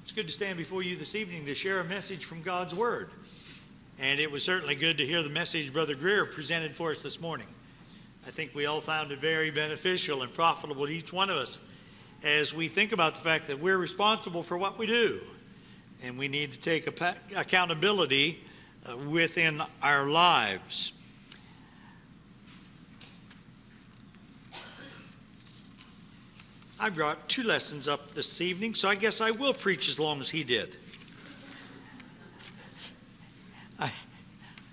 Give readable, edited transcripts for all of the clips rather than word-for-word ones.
It's good to stand before you this evening to share a message from God's Word. And it was certainly good to hear the message Brother Greer presented for us this morning. I think we all found it very beneficial and profitable to each one of us as we think about the fact that we're responsible for what we do. And we need to take accountability within our lives. I brought 2 lessons up this evening, so I guess I will preach as long as he did.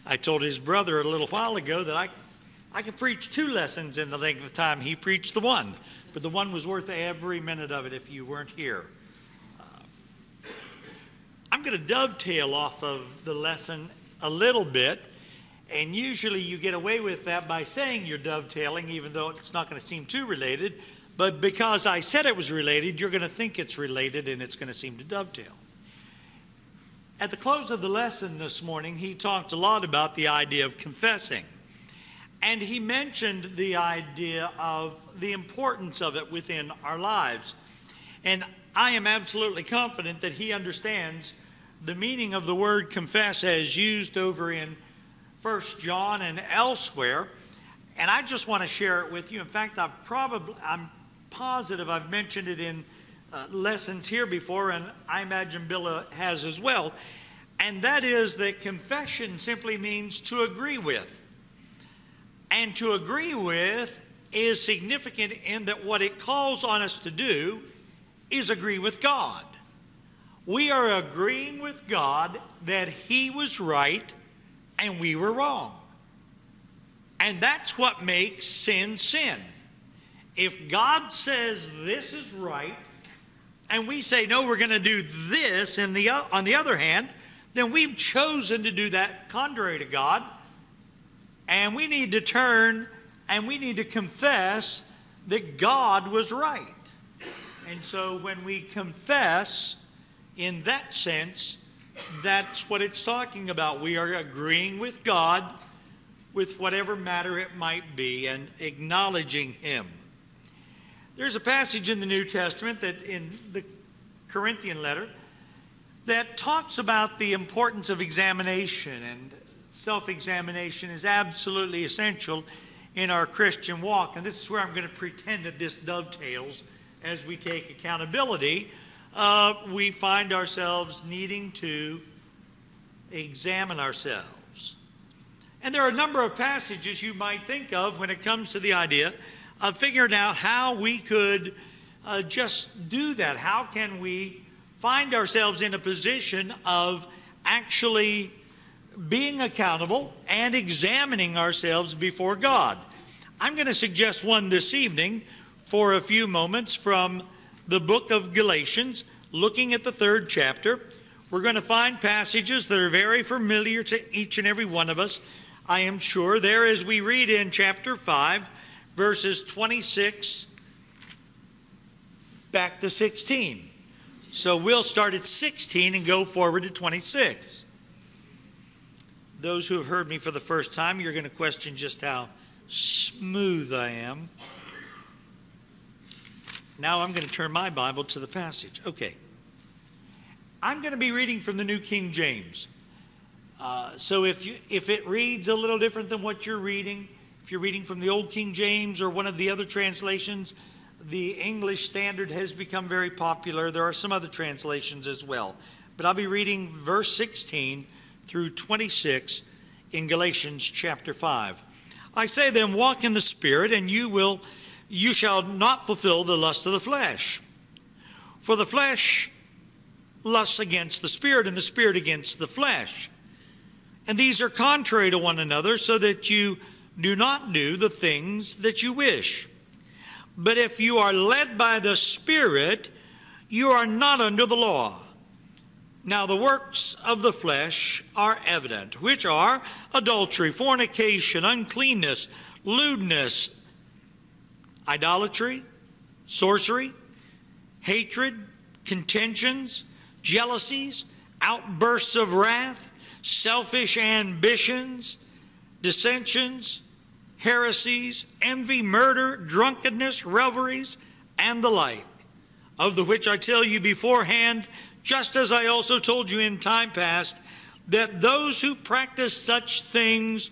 I told his brother a little while ago that I could preach 2 lessons in the length of time he preached the one, but the one was worth every minute of it if you weren't here. I'm going to dovetail off of the lesson a little bit, and usually you get away with that by saying you're dovetailing, even though it's not going to seem too related. But because I said it was related, you're going to think it's related, and it's going to seem to dovetail. At the close of the lesson this morning, he talked a lot about the idea of confessing. And he mentioned the idea of the importance of it within our lives. And I am absolutely confident that he understands the meaning of the word confess as used over in 1 John and elsewhere. And I just want to share it with you. In fact, I'm positive I've mentioned it in lessons here before, and I imagine Bill has as well. And that is that confession simply means to agree with. And to agree with is significant in that what it calls on us to do is agree with God. We are agreeing with God that He was right and we were wrong. And that's what makes sin sin. If God says this is right, and we say, no, we're going to do this on the other hand, then we've chosen to do that contrary to God, and we need to turn and we need to confess that God was right. And so when we confess in that sense, that's what it's talking about. We are agreeing with God with whatever matter it might be and acknowledging Him. There's a passage in the New Testament that in the Corinthian letter that talks about the importance of examination, and self-examination is absolutely essential in our Christian walk. And this is where I'm going to pretend that this dovetails as we take accountability. We find ourselves needing to examine ourselves. And there are a number of passages you might think of when it comes to the idea of figuring out how we could just do that. How can we find ourselves in a position of actually being accountable and examining ourselves before God? I'm going to suggest one this evening for a few moments from the book of Galatians, looking at the 3rd chapter. We're going to find passages that are very familiar to each and every one of us, I am sure. There, as we read in chapter 5, verses 26 back to 16. So we'll start at 16 and go forward to 26. Those who have heard me for the first time, you're going to question just how smooth I am. Now I'm going to turn my Bible to the passage. Okay. I'm going to be reading from the New King James. So if it reads a little different than what you're reading, if you're reading from the Old King James or one of the other translations, the English Standard has become very popular. There are some other translations as well. But I'll be reading verse 16 through 26 in Galatians chapter 5. I say then, walk in the Spirit, and you shall not fulfill the lust of the flesh. For the flesh lusts against the Spirit, and the Spirit against the flesh. And these are contrary to one another, so that you do not do the things that you wish. But if you are led by the Spirit, you are not under the law. Now the works of the flesh are evident, which are adultery, fornication, uncleanness, lewdness, idolatry, sorcery, hatred, contentions, jealousies, outbursts of wrath, selfish ambitions, dissensions, heresies, envy, murder, drunkenness, revelries, and the like, of the which I tell you beforehand, just as I also told you in time past, that those who practice such things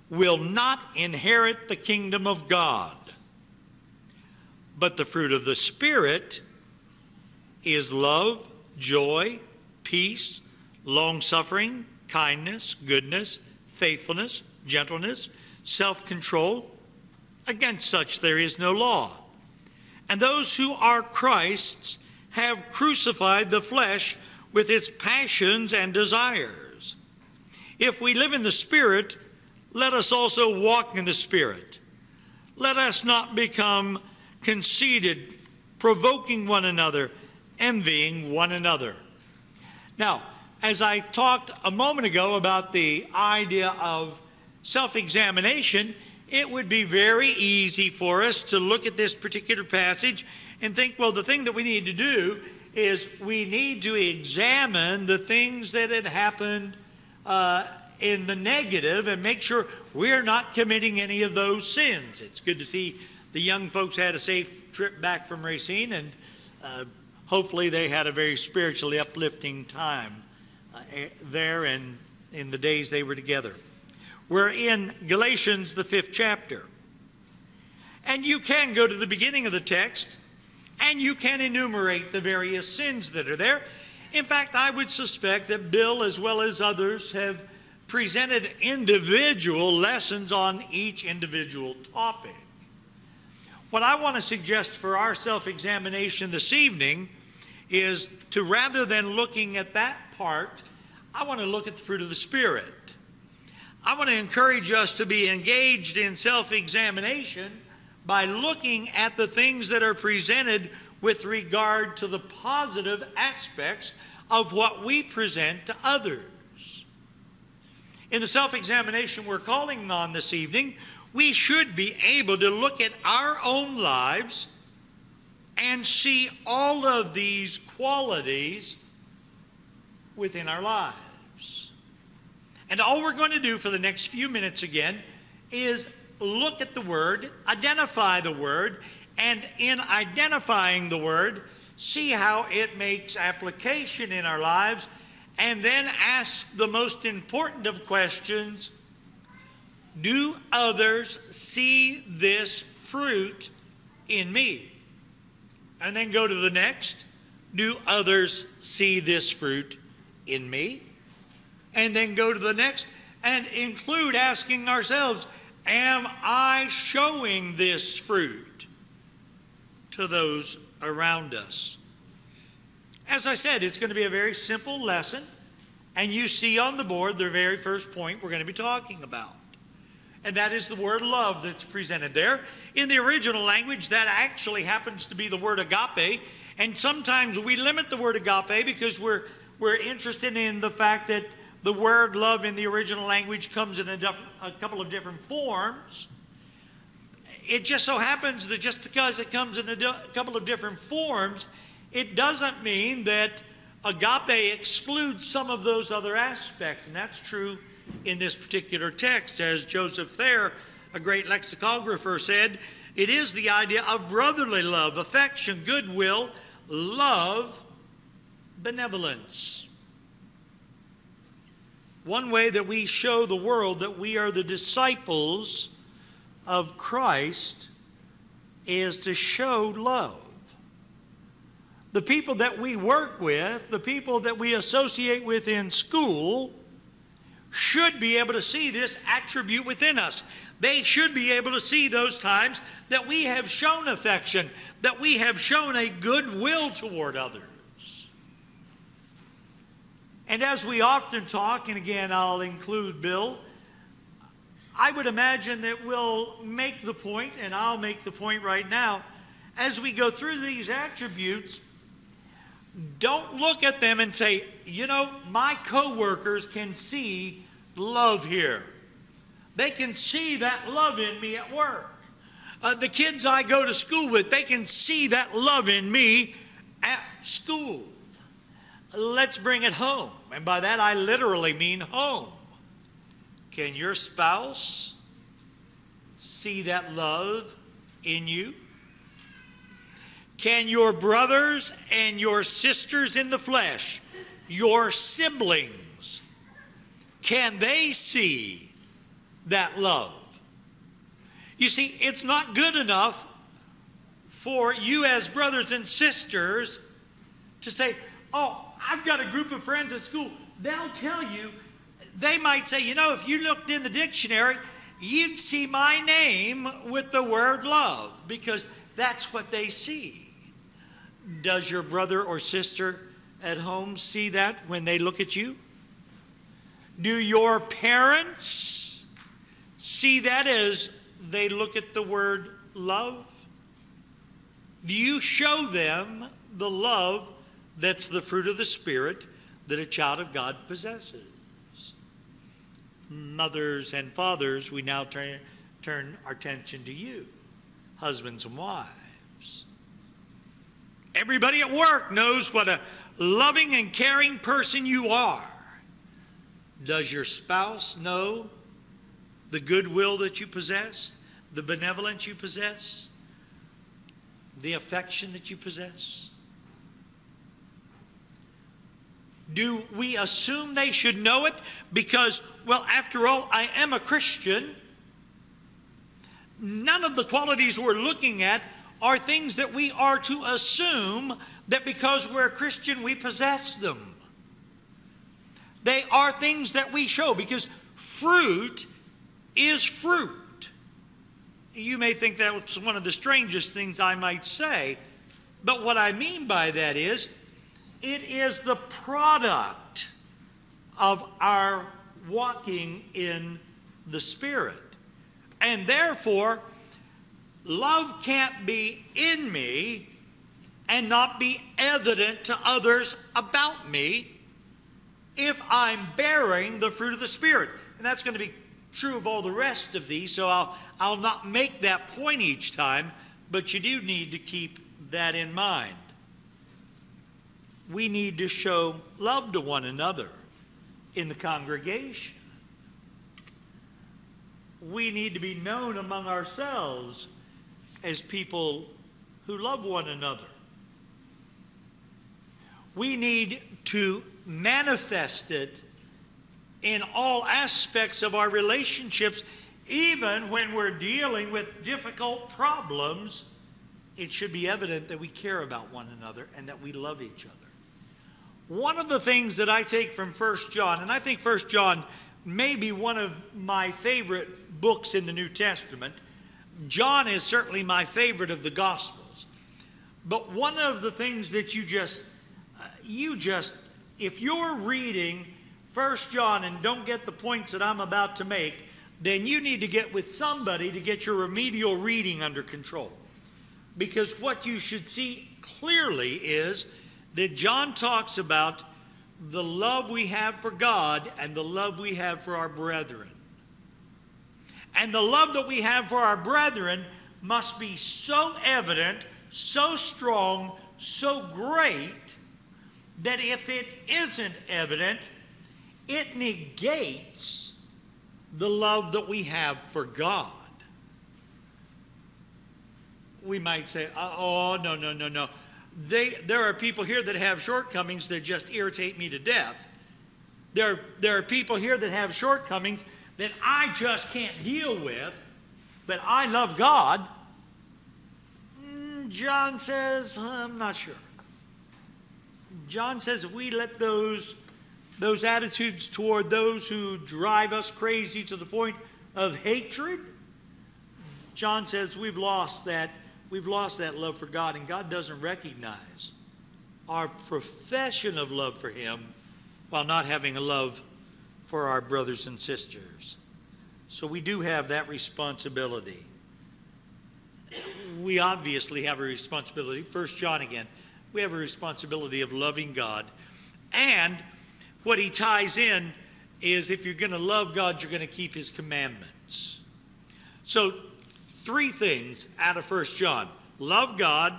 will not inherit the kingdom of God. But the fruit of the Spirit is love, joy, peace, long-suffering, kindness, goodness, faithfulness, gentleness, self-control. Against such there is no law. And those who are Christ's have crucified the flesh with its passions and desires. If we live in the Spirit, let us also walk in the Spirit. Let us not become conceited, provoking one another, envying one another. Now, as I talked a moment ago about the idea of self-examination, it would be very easy for us to look at this particular passage and think, well, the thing that we need to do is we need to examine the things that had happened in the negative and make sure we're not committing any of those sins. It's good to see the young folks had a safe trip back from Racine, and hopefully they had a very spiritually uplifting time there and in the days they were together. We're in Galatians, the 5th chapter. And you can go to the beginning of the text and you can enumerate the various sins that are there. In fact, I would suspect that Bill, as well as others, have presented individual lessons on each individual topic. What I want to suggest for our self-examination this evening is to, rather than looking at that part, I want to look at the fruit of the Spirit. I want to encourage us to be engaged in self-examination by looking at the things that are presented with regard to the positive aspects of what we present to others. In the self-examination we're calling on this evening, we should be able to look at our own lives and see all of these qualities within our lives. And all we're going to do for the next few minutes again is look at the Word, identify the Word, and in identifying the Word, see how it makes application in our lives, and then ask the most important of questions: do others see this fruit in me? And then go to the next: do others see this fruit in me? And then go to the next and include asking ourselves, am I showing this fruit to those around us? As I said, it's going to be a very simple lesson, and you see on the board the very first point we're going to be talking about. And that is the word love that's presented there. In the original language, that actually happens to be the word agape. And sometimes we limit the word agape because we're interested in the fact that the word love in the original language comes in a couple of different forms. It just so happens that just because it comes in a couple of different forms, it doesn't mean that agape excludes some of those other aspects. And that's true in this particular text. As Joseph Thayer, a great lexicographer, said, it is the idea of brotherly love, affection, goodwill, love, benevolence. One way that we show the world that we are the disciples of Christ is to show love. The people that we work with, the people that we associate with in school, should be able to see this attribute within us. They should be able to see those times that we have shown affection, that we have shown a goodwill toward others. And as we often talk, and again I'll include Bill, I would imagine that we'll make the point, and I'll make the point right now, as we go through these attributes, don't look at them and say, you know, my coworkers can see love here. They can see that love in me at work. The kids I go to school with, they can see that love in me at school. Let's bring it home. And by that I literally mean home. Can your spouse see that love in you? Can your brothers and your sisters in the flesh, your siblings, can they see that love? You see, it's not good enough for you as brothers and sisters to say, oh, I've got a group of friends at school. They'll tell you, they might say, you know, if you looked in the dictionary, you'd see my name with the word love, because that's what they see. Does your brother or sister at home see that when they look at you? Do your parents see that as they look at the word love? Do you show them the love that's the fruit of the Spirit that a child of God possesses? Mothers and fathers, we now turn our attention to you, husbands and wives. Everybody at work knows what a loving and caring person you are. Does your spouse know the goodwill that you possess, the benevolence you possess, the affection that you possess? Do we assume they should know it because, well, after all, I am a Christian? None of the qualities we're looking at are things that we are to assume that because we're a Christian we possess them. They are things that we show, because fruit is fruit. You may think that's one of the strangest things I might say, but what I mean by that is, it is the product of our walking in the Spirit. And therefore, love can't be in me and not be evident to others about me if I'm bearing the fruit of the Spirit. And that's going to be true of all the rest of these, so I'll not make that point each time, but you do need to keep that in mind. We need to show love to one another in the congregation. We need to be known among ourselves as people who love one another. We need to manifest it in all aspects of our relationships, even when we're dealing with difficult problems. It should be evident that we care about one another and that we love each other. One of the things that I take from 1 John, and I think 1 John may be one of my favorite books in the New Testament. John is certainly my favorite of the Gospels. But one of the things that if you're reading 1 John and don't get the points that I'm about to make, then you need to get with somebody to get your remedial reading under control. Because what you should see clearly is that John talks about the love we have for God and the love we have for our brethren. And the love that we have for our brethren must be so evident, so strong, so great, that if it isn't evident, it negates the love that we have for God. We might say, oh, no. There are people here that have shortcomings that just irritate me to death. There are people here that have shortcomings that I just can't deal with, but I love God. John says, I'm not sure. John says if we let those attitudes toward those who drive us crazy to the point of hatred, John says we've lost that love for God, and God doesn't recognize our profession of love for Him while not having a love for our brothers and sisters. So we do have that responsibility. We obviously have a responsibility. 1 John again. We have a responsibility of loving God. And what he ties in is if you're going to love God, you're going to keep His commandments. So 3 things out of 1 John. Love God,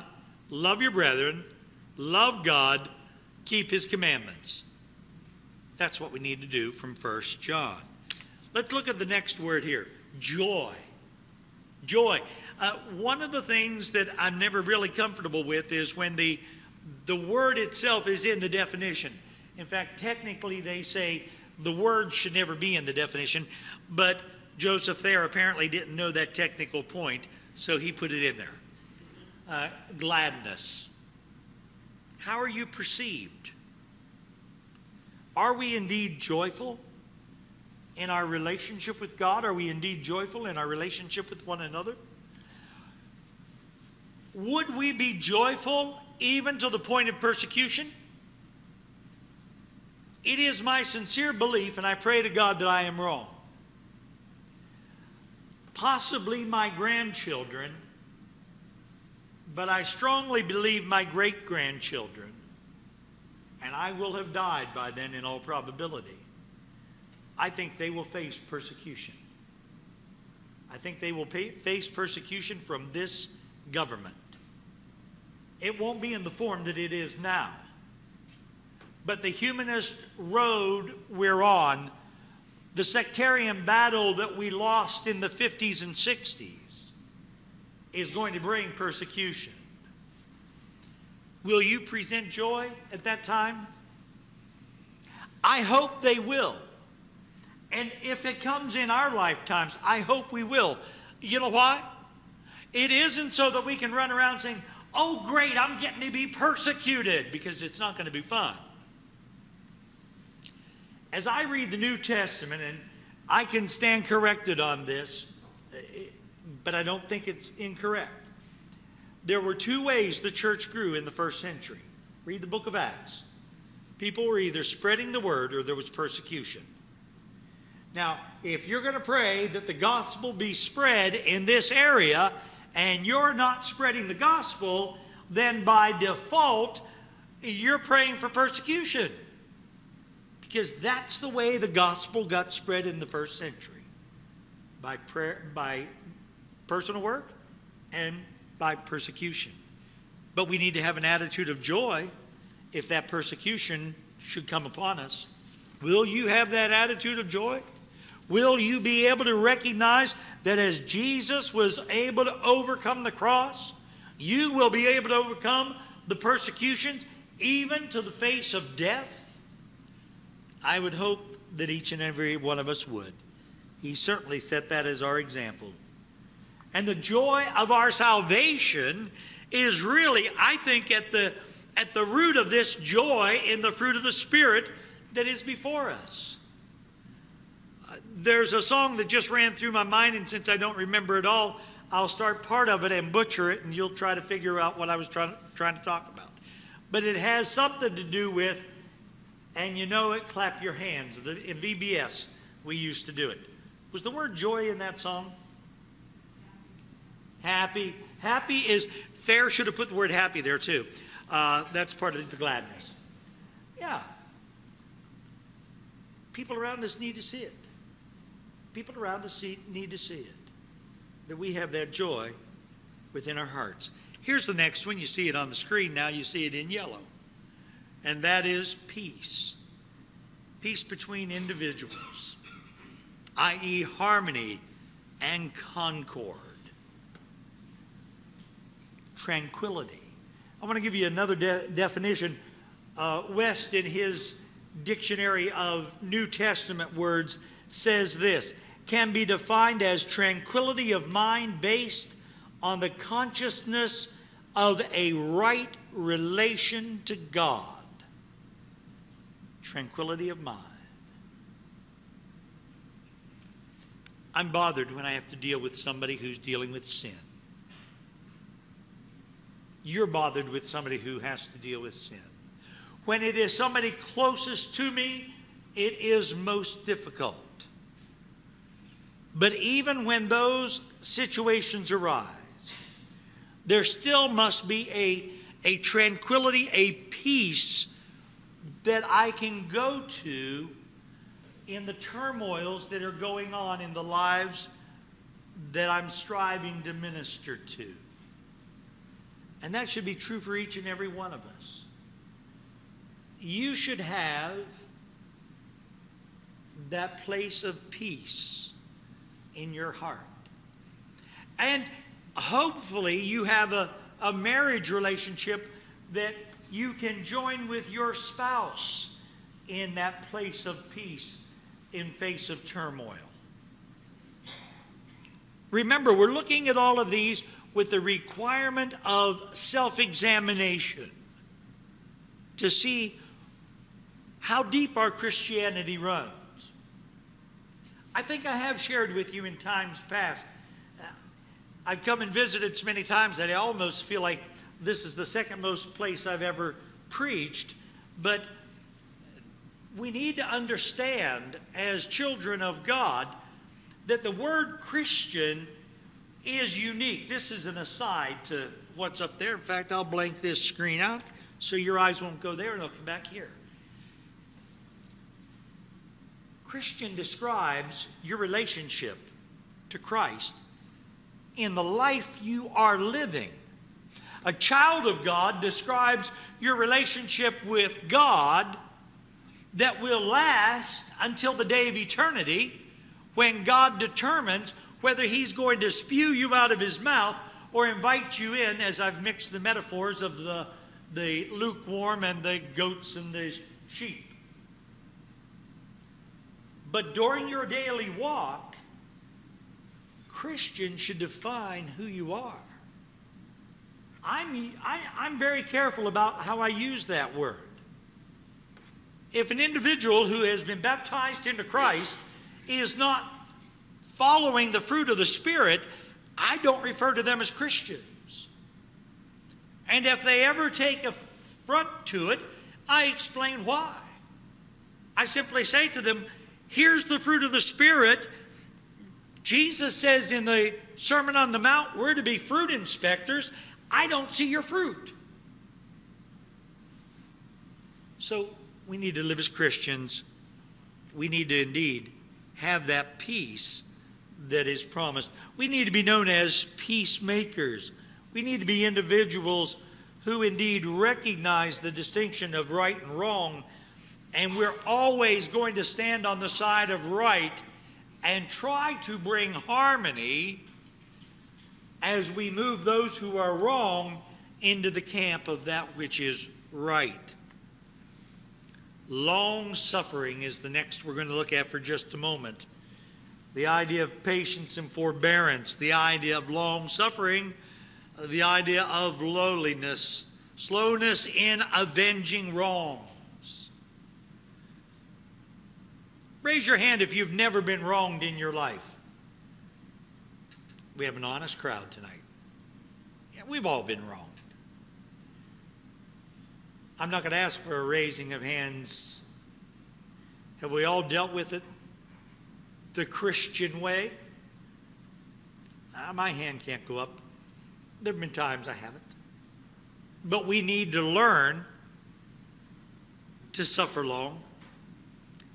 love your brethren, love God, keep His commandments. That's what we need to do from 1 John. Let's look at the next word here. Joy. Joy. One of the things that I'm never really comfortable with is when the word itself is in the definition. In fact, technically they say the word should never be in the definition, but Joseph there apparently didn't know that technical point, so he put it in there. Gladness. How are you perceived? Are we indeed joyful in our relationship with God? Are we indeed joyful in our relationship with one another? Would we be joyful even to the point of persecution? It is my sincere belief, and I pray to God that I am wrong. Possibly my grandchildren, but I strongly believe my great-grandchildren, and I will have died by then in all probability. I think they will face persecution. I think they will face persecution from this government. It won't be in the form that it is now. But the humanist road we're on, the sectarian battle that we lost in the 50s and 60s, is going to bring persecution. Will you present joy at that time? I hope they will. And if it comes in our lifetimes, I hope we will. You know why? It isn't so that we can run around saying, oh great, I'm getting to be persecuted, because it's not going to be fun. As I read the New Testament, and I can stand corrected on this, but I don't think it's incorrect. There were two ways the church grew in the first century. Read the book of Acts. People were either spreading the word or there was persecution. Now, if you're going to pray that the gospel be spread in this area and you're not spreading the gospel, then by default, you're praying for persecution. Because that's the way the gospel got spread in the first century. By prayer, by personal work, and by persecution. But we need to have an attitude of joy if that persecution should come upon us. Will you have that attitude of joy? Will you be able to recognize that as Jesus was able to overcome the cross, you will be able to overcome the persecutions, even to the face of death? I would hope that each and every one of us would. He certainly set that as our example. And the joy of our salvation is really, I think, at the root of this joy in the fruit of the Spirit that is before us. There's a song that just ran through my mind, and since I don't remember it all, I'll start part of it and butcher it, and you'll try to figure out what I was trying to talk about. But it has something to do with, and you know it, clap your hands. In VBS, we used to do it. Was the word joy in that song? Happy. Happy is, Fair should have put the word happy there too. That's part of the gladness. Yeah. People around us need to see it. People around us need to see it. That we have that joy within our hearts. Here's the next one. You see it on the screen now. You see it in yellow. And that is peace. Peace between individuals, i.e. harmony and concord. Tranquility. I want to give you another definition. West, in his dictionary of New Testament words, says this: can be defined as tranquility of mind based on the consciousness of a right relation to God. Tranquility of mind. I'm bothered when I have to deal with somebody who's dealing with sin. You're bothered with somebody who has to deal with sin. When it is somebody closest to me, it is most difficult. But even when those situations arise, there still must be a tranquility, a peace that I can go to in the turmoils that are going on in the lives that I'm striving to minister to. And that should be true for each and every one of us. You should have that place of peace in your heart. And hopefully you have a marriage relationship that you can join with your spouse in that place of peace in face of turmoil. Remember, we're looking at all of these with the requirement of self-examination to see how deep our Christianity runs. I think I have shared with you in times past. I've come and visited so many times that I almost feel like this is the second most place I've ever preached. But we need to understand as children of God that the word Christian is unique. This is an aside to what's up there. In fact, I'll blank this screen out so your eyes won't go there and they'll come back here. Christian describes your relationship to Christ in the life you are living. A child of God describes your relationship with God that will last until the day of eternity, when God determines whether he's going to spew you out of his mouth or invite you in, as I've mixed the metaphors of the lukewarm and the goats and the sheep. But during your daily walk, Christians should define who you are. I'm very careful about how I use that word. If an individual who has been baptized into Christ is not following the fruit of the Spirit, I don't refer to them as Christians. And if they ever take affront to it, I explain why. I simply say to them, here's the fruit of the Spirit. Jesus says in the Sermon on the Mount, we're to be fruit inspectors. I don't see your fruit. So we need to live as Christians. We need to indeed have that peace that is promised. We need to be known as peacemakers. We need to be individuals who indeed recognize the distinction of right and wrong, and we're always going to stand on the side of right and try to bring harmony as we move those who are wrong into the camp of that which is right. Long suffering is the next we're going to look at for just a moment. The idea of patience and forbearance, the idea of long suffering, the idea of lowliness, slowness in avenging wrongs. Raise your hand if you've never been wronged in your life. We have an honest crowd tonight. Yeah, we've all been wronged. I'm not going to ask for a raising of hands. Have we all dealt with it the Christian way? My hand can't go up. There have been times I haven't. But we need to learn to suffer long.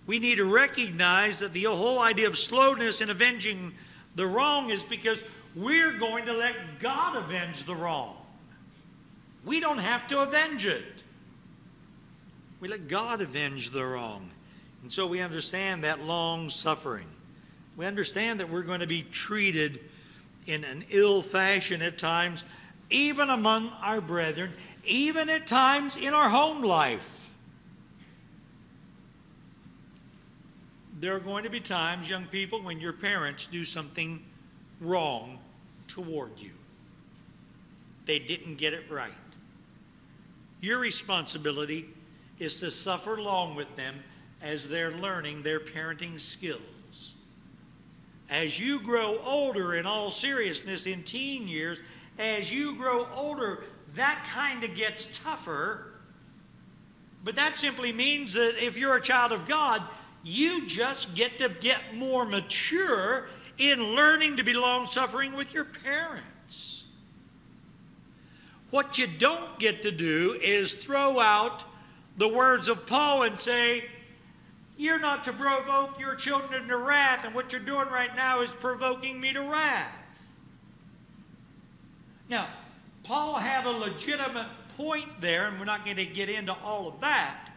We need to recognize that the whole idea of slowness in avenging the wrong is because we're going to let God avenge the wrong. We don't have to avenge it. We let God avenge the wrong. And so we understand that long suffering. We understand that we're going to be treated in an ill fashion at times, even among our brethren, even at times in our home life. There are going to be times, young people, when your parents do something wrong toward you. They didn't get it right. Your responsibility is to suffer along with them as they're learning their parenting skills. As you grow older, in all seriousness, in teen years, as you grow older, that kind of gets tougher. But that simply means that if you're a child of God, you just get to get more mature in learning to be long-suffering with your parents. What you don't get to do is throw out the words of Paul and say, you're not to provoke your children into wrath, and what you're doing right now is provoking me to wrath. Now, Paul had a legitimate point there, and we're not going to get all of that.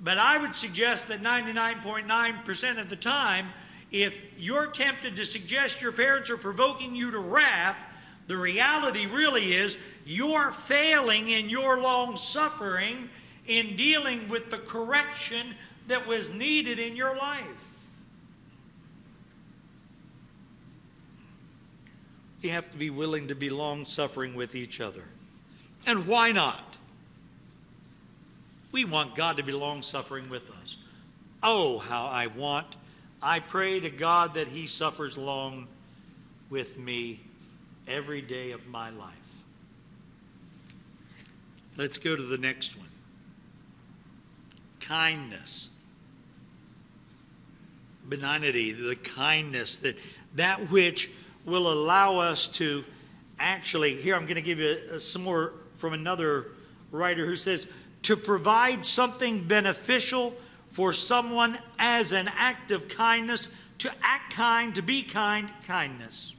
But I would suggest that 99.9% of the time, if you're tempted to suggest your parents are provoking you to wrath, the reality really is you're failing in your long suffering in dealing with the correction that was needed in your life. You have to be willing to be long-suffering with each other. And why not? We want God to be long-suffering with us. Oh, how I pray to God that He suffers long with me every day of my life. Let's go to the next one. Kindness. Benignity, the kindness, that which will allow us to actually, here I'm going to give you some more from another writer who says, to provide something beneficial for someone as an act of kindness, to act kind, to be kind, kindness.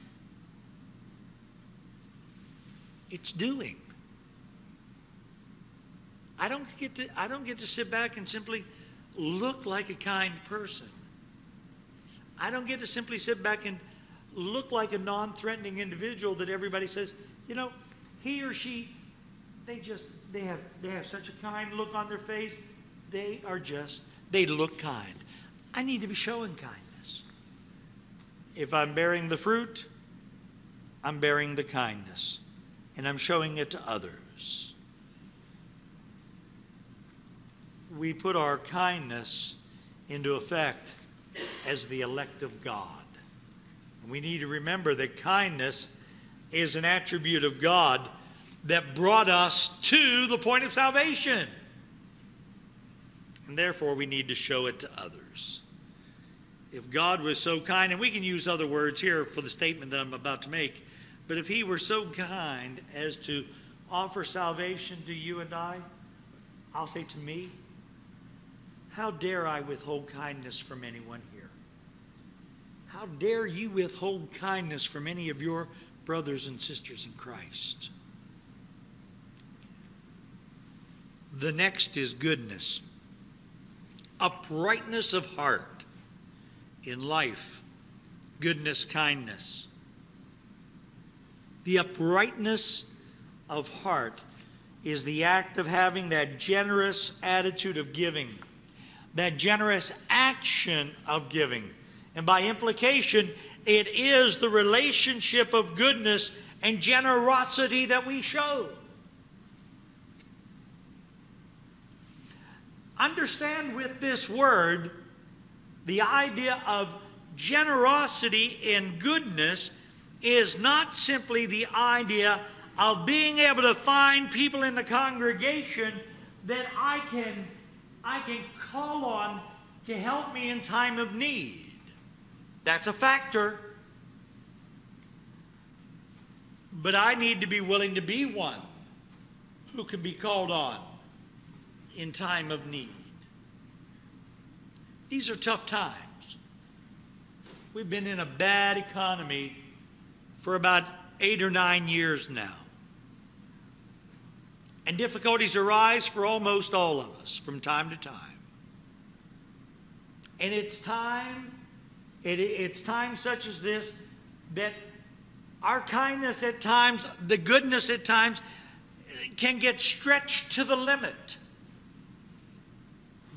It's doing. I don't get to sit back and simply look like a kind person. I don't get to simply sit back and look like a non-threatening individual that everybody says, you know, he or she, they have such a kind look on their face. They look kind. I need to be showing kindness. If I'm bearing the fruit, I'm bearing the kindness, and I'm showing it to others. We put our kindness into effect as the elect of God. We need to remember that kindness is an attribute of God that brought us to the point of salvation. And therefore, we need to show it to others. If God was so kind, and we can use other words here for the statement that I'm about to make, but if He were so kind as to offer salvation to you and I'll say to me, how dare I withhold kindness from anyone here? How dare you withhold kindness from any of your brothers and sisters in Christ? The next is goodness. Uprightness of heart in life. Goodness, kindness. The uprightness of heart is the act of having that generous attitude of giving, that generous action of giving. And by implication, it is the relationship of goodness and generosity that we show. Understand with this word, the idea of generosity and goodness is not simply the idea of being able to find people in the congregation that I can call on to help me in time of need. That's a factor. But I need to be willing to be one who can be called on in time of need. These are tough times. We've been in a bad economy for about 8 or 9 years now. And difficulties arise for almost all of us from time to time. And it's time such as this that our kindness at times, the goodness at times, can get stretched to the limit.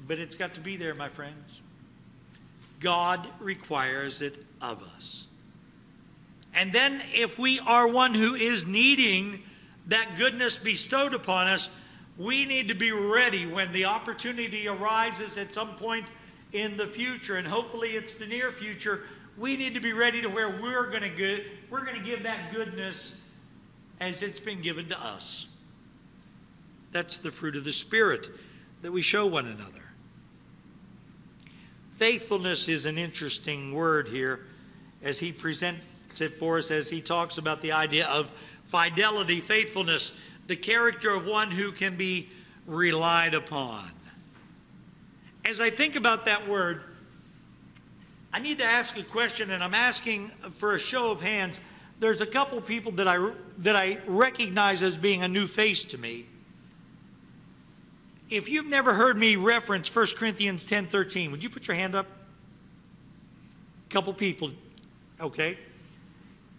But it's got to be there, my friends. God requires it of us. And then if we are one who is needing that goodness bestowed upon us, we need to be ready when the opportunity arises at some point in the future, and hopefully it's the near future. We need to be ready to where we're going to give that goodness as it's been given to us. That's the fruit of the Spirit that we show one another. Faithfulness is an interesting word here as he presents it for us, as he talks about the idea of fidelity, faithfulness, the character of one who can be relied upon. As I think about that word, I need to ask a question, and I'm asking for a show of hands. There's a couple people that I recognize as being a new face to me. If you've never heard me reference 1 Corinthians 10:13, would you put your hand up? couple people, okay?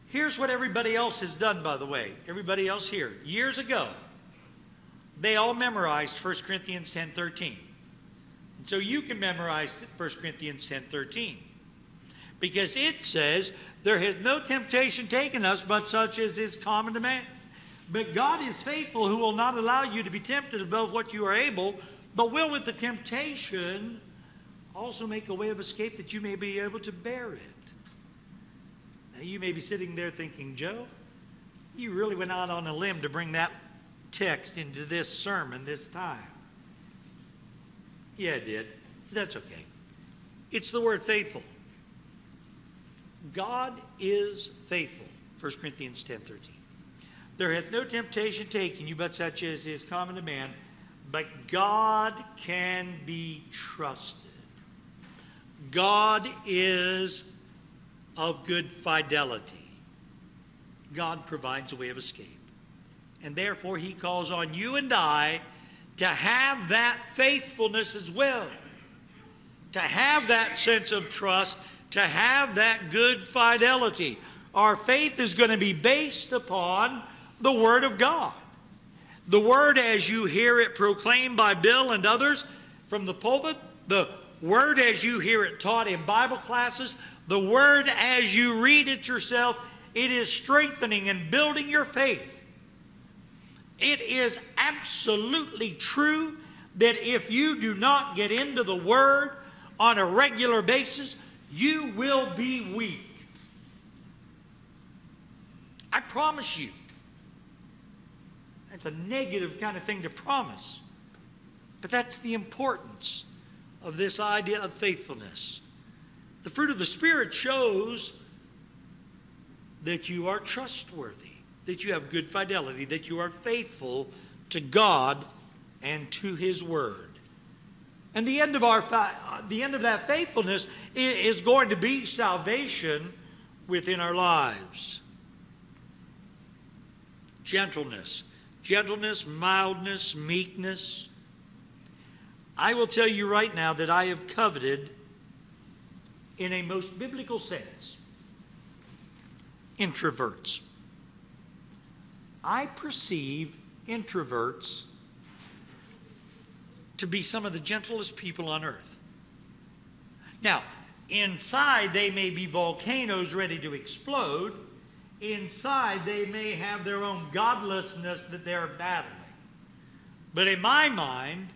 Here's what everybody else has done, by the way. Everybody else here. Years ago, they all memorized 1 Corinthians 10:13. And so you can memorize 1 Corinthians 10:13. Because it says, there has no temptation taken us but such as is common to man. But God is faithful, who will not allow you to be tempted above what you are able, but will with the temptation also make a way of escape that you may be able to bear it. Now you may be sitting there thinking, Joe, you really went out on a limb to bring that text into this sermon this time. Yeah, I did. That's okay. It's the word faithful. God is faithful. 1 Corinthians 10:13. There hath no temptation taken you but such as is common to man, but God can be trusted. God is of good fidelity. God provides a way of escape. And therefore he calls on you and I to have that faithfulness as well. To have that sense of trust, to have that good fidelity. Our faith is going to be based upon the Word of God. The Word as you hear it proclaimed by Bill and others from the pulpit, the Word as you hear it taught in Bible classes, the Word as you read it yourself, it is strengthening and building your faith. It is absolutely true that if you do not get into the Word on a regular basis, you will be weak. I promise you. That's a negative kind of thing to promise. But that's the importance of this idea of faithfulness. The fruit of the Spirit shows that you are trustworthy, that you have good fidelity, that you are faithful to God and to His Word. And the end of that faithfulness is going to be salvation within our lives. Gentleness. Gentleness, mildness, meekness. I will tell you right now that I have coveted, in a most biblical sense, introverts. I perceive introverts to be some of the gentlest people on earth. Now, inside they may be volcanoes ready to explode. Inside they may have their own godlessness that they're battling. But in my mind,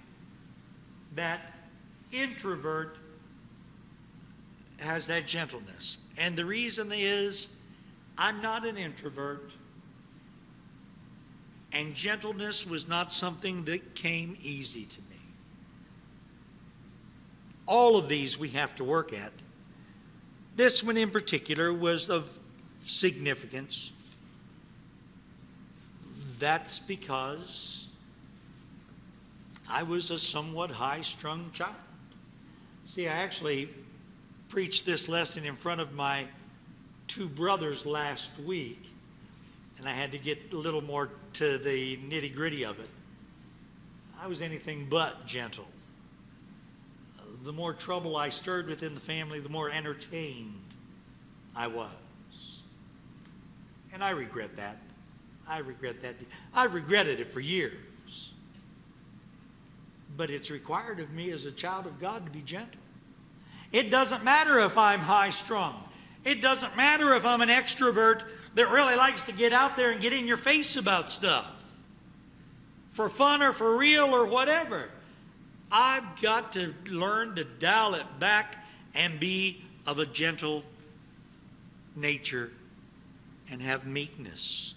that introvert has that gentleness. And the reason is, I'm not an introvert. And gentleness was not something that came easy to me. All of these we have to work at. This one in particular was of significance. That's because I was a somewhat high-strung child. See, I actually preached this lesson in front of my two brothers last week, and I had to get a little more to the nitty-gritty of it. I was anything but gentle. The more trouble I stirred within the family, the more entertained I was. And I regret that. I regret that. I've regretted it for years. But it's required of me as a child of God to be gentle. It doesn't matter if I'm high-strung. It doesn't matter if I'm an extrovert that really likes to get out there and get in your face about stuff. For fun or for real or whatever. I've got to learn to dial it back and be of a gentle nature and have meekness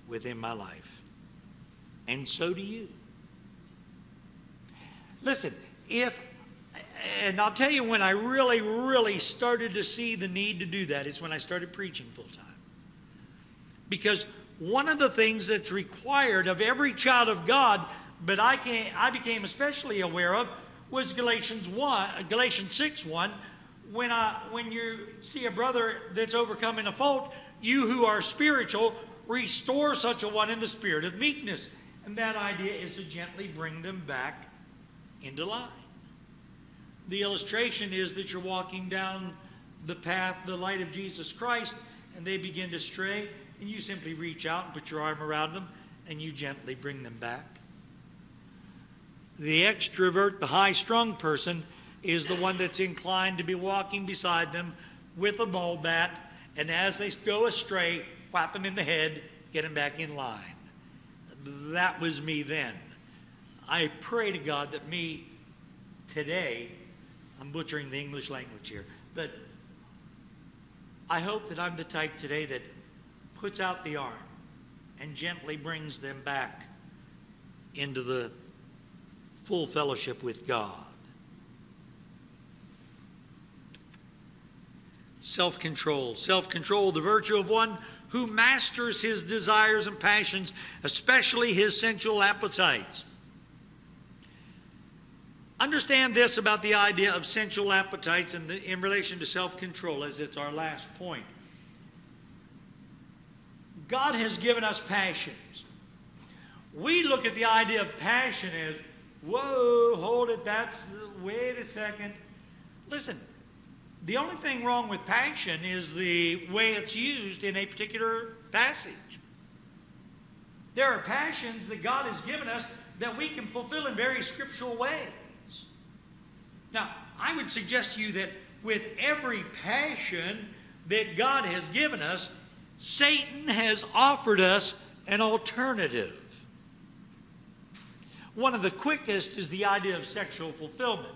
within my life. And so do you. Listen, and I'll tell you when I really started to see the need to do that is when I started preaching full time. Because one of the things that's required of every child of God, but I became especially aware of, was Galatians 6:1. When you see a brother that's overcome in a fault, you who are spiritual, restore such a one in the spirit of meekness. And that idea is to gently bring them back into line. The illustration is that you're walking down the path, the light of Jesus Christ, and they begin to stray, and you simply reach out and put your arm around them, and you gently bring them back. The extrovert, the high-strung person, is the one that's inclined to be walking beside them with a ball bat, and as they go astray, whap them in the head, get them back in line. That was me then. I pray to God that me today, I'm butchering the English language here, but I hope that I'm the type today that puts out the arm and gently brings them back into the full fellowship with God. Self-control. Self-control, the virtue of one who masters his desires and passions, especially his sensual appetites. Understand this about the idea of sensual appetites in relation to self-control, as it's our last point. God has given us passions. We look at the idea of passion as, whoa, hold it, wait a second. Listen, the only thing wrong with passion is the way it's used in a particular passage. There are passions that God has given us that we can fulfill in very scriptural ways. Now, I would suggest to you that with every passion that God has given us, Satan has offered us an alternative. One of the quickest is the idea of sexual fulfillment.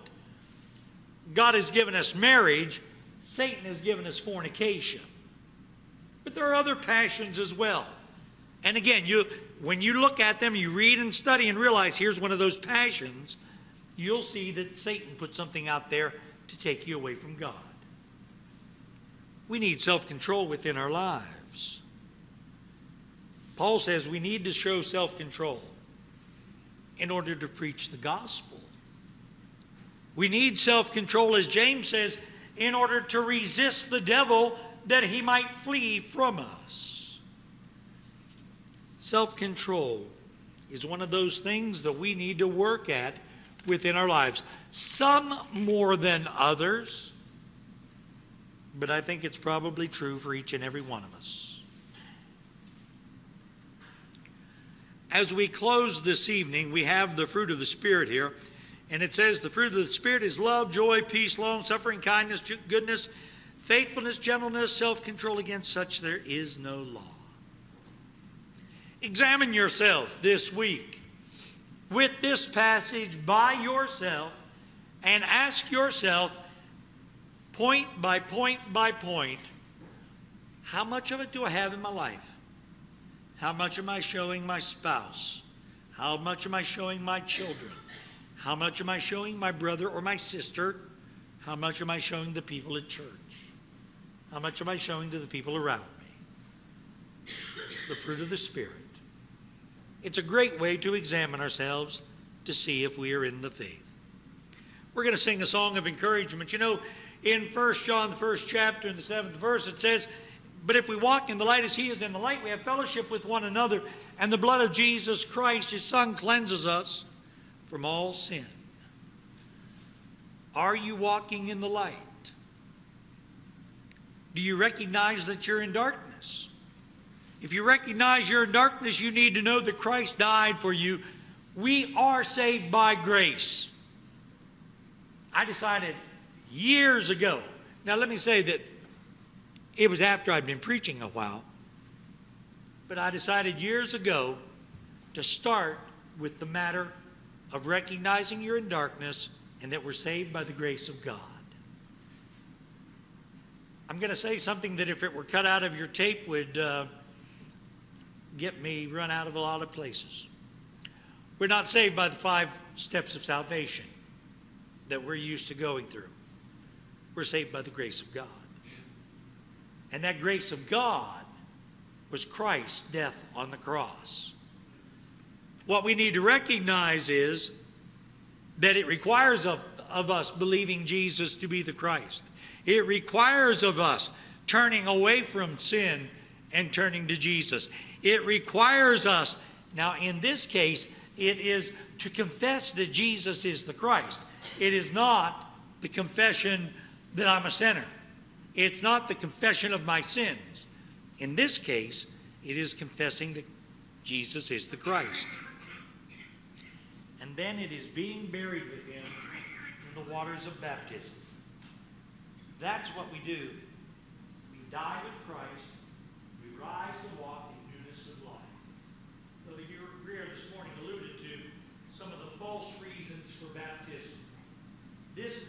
God has given us marriage, Satan has given us fornication. But there are other passions as well. And again, when you look at them, you read and study and realize here's one of those passions, you'll see that Satan put something out there to take you away from God. We need self-control within our lives. Paul says we need to show self-control in order to preach the gospel. We need self-control, as James says, in order to resist the devil that he might flee from us. Self-control is one of those things that we need to work at within our lives. Some more than others, but I think it's probably true for each and every one of us. As we close this evening, we have the fruit of the Spirit here. And it says the fruit of the Spirit is love, joy, peace, long-suffering, kindness, goodness, faithfulness, gentleness, self-control. Against such there is no law. Examine yourself this week with this passage by yourself and ask yourself, point by point by point, how much of it do I have in my life? How much am I showing my spouse? How much am I showing my children? How much am I showing my brother or my sister? How much am I showing the people at church? How much am I showing to the people around me? The fruit of the Spirit. It's a great way to examine ourselves to see if we are in the faith. We're going to sing a song of encouragement. You know, in 1 John, the 1st chapter, in the 7th verse, it says, "But if we walk in the light as he is in the light, we have fellowship with one another, and the blood of Jesus Christ, his Son, cleanses us from all sin." Are you walking in the light? Do you recognize that you're in darkness? If you recognize you're in darkness, you need to know that Christ died for you. We are saved by grace. I decided years ago, now let me say that it was after I'd been preaching a while, but I decided years ago to start with the matter of recognizing you're in darkness and that we're saved by the grace of God. I'm going to say something that if it were cut out of your tape would get me run out of a lot of places. We're not saved by the 5 steps of salvation that we're used to going through. We're saved by the grace of God. And that grace of God was Christ's death on the cross. What we need to recognize is that it requires of us believing Jesus to be the Christ. It requires of us turning away from sin and turning to Jesus. It requires us, now in this case, it is to confess that Jesus is the Christ. It is not the confession that I'm a sinner. It's not the confession of my sins. In this case, it is confessing that Jesus is the Christ. And then it is being buried with him in the waters of baptism. That's what we do. We die with Christ. We rise to walk in newness of life. Brother Greer this morning alluded to some of the false reasons for baptism. This